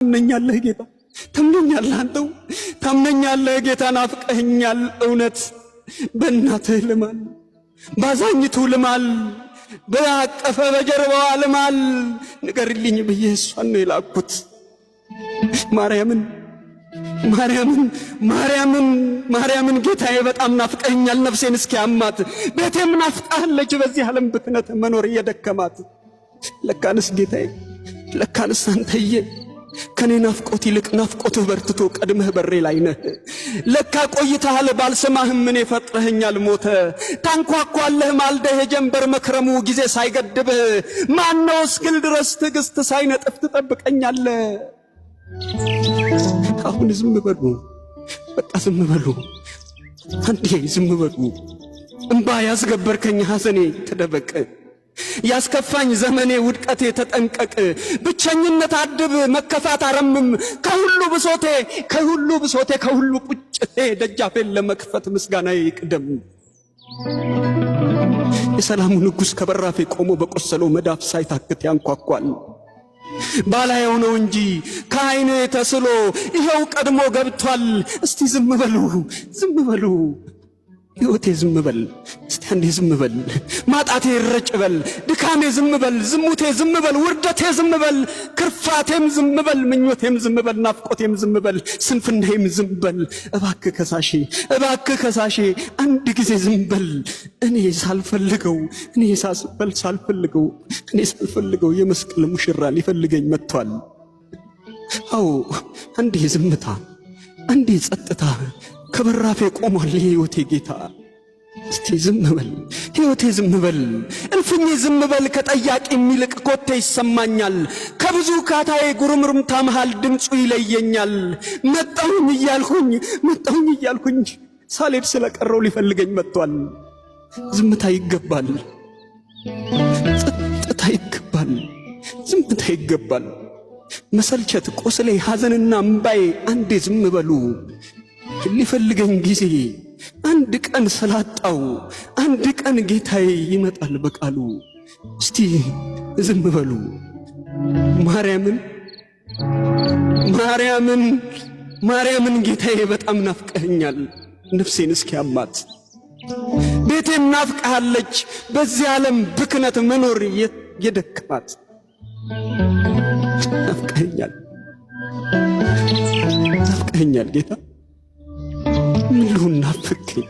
ታምነኛለህ ጌታ ታምነኛለህ አንተው ታምነኛለህ ጌታ ናፍቀኸኛል እውነት በእናትህ ልማል ባዛኝቱ ልማል በአቀፈ በጀርባዋ ልማል ንገርልኝ ብዬ እሷን ነው የላኩት ማርያምን ጌታዬ በጣም ናፍቀኸኛል ነፍሴን እስኪያማት ቤቴም ናፍቃለች በዚህ ዓለም ብክነት መኖር እየደከማት ለካንስ ጌታዬ ለካንስ አንተዬ ከኔ ናፍቆት ይልቅ ናፍቆትህ በርትቶ ቀድመህ በሬ ላይ ነህ ለካ ቆይተሃል ባልሰማህም ምን ፈጥረኸኛል ሞተ ታንኳኳለህ ማልደህ ጀንበር መክረሙ ጊዜ ሳይገድብህ ማነው እስክል ድረስ ትዕግስት ሳይነጥፍ ትጠብቀኛለህ አሁን ዝም በሉ በቃ ዝም በሉ አንዴ ዝም በሉ እንባ ያስገበርከኝ ሐዘኔ ተደበቀ ያስከፋኝ ዘመኔ ውድቀቴ ተጠንቀቅ ብቸኝነት አድብ መከፋት አረምም ከሁሉ ብሶቴ ከሁሉ ቁጭቴ ደጃፌን ለመክፈት ምስጋናዬ ይቅደም የሰላሙ ንጉሥ ከበራፌ ቆሞ በቆሰለው መዳፍ ሳይታክት ያንኳኳል ባላየው ነው እንጂ ከዓይኔ ተስሎ ይሄው ቀድሞ ገብቷል እስቲ ዝም በሉ ሕይወቴ ዝም በል እስቲ አንዴ ዝም በል ማጣቴ ይረጭ በል ድካሜ ዝም በል ዝሙቴ ዝም በል ውርደቴ ዝም በል ክርፋቴም ዝም በል ምኞቴም ዝም በል ናፍቆቴም ዝም በል ስንፍናዬም ዝም በል እባክህ ከሳሼ አንድ ጊዜ ዝም በል እኔ ሳልፈልገው የመስቀል ሙሽራ ሊፈልገኝ መጥቷል አዎ አንዴ ዝምታ አንዴ ጸጥታ ከበራፌ ቆሟል ሕይወቴ ጌታ እስቲ ዝም በል ሕይወቴ ዝም በል እልፍኜ ዝም በል ከጠያቂ የሚልቅ ኮቴ ይሰማኛል ከብዙ ካታዬ ጉርምርምታ መሃል ድምፁ ይለየኛል መጣሁኝ እያልኩኝ ሳልሄድ ስለቀረው ሊፈልገኝ መጥቷል ዝምታ ይገባል ጸጥታ ይገባል ዝምታ ይገባል መሰልቸት ቆስሌ ሐዘንና እምባዬ አንዴ ዝም በሉ ሊፈልገኝ ጊዜ አንድ ቀን ስላጣው አንድ ቀን ጌታዬ ይመጣል በቃሉ እስቲ ዝም በሉ ማርያምን ጌታዬ በጣም ናፍቀኸኛል ነፍሴን እስኪያማት ቤቴም ናፍቀሃለች በዚህ ዓለም ብክነት መኖር የደከማት ናፍቀኸኛል ጌታ ምን ልሁን ናፍቀኝ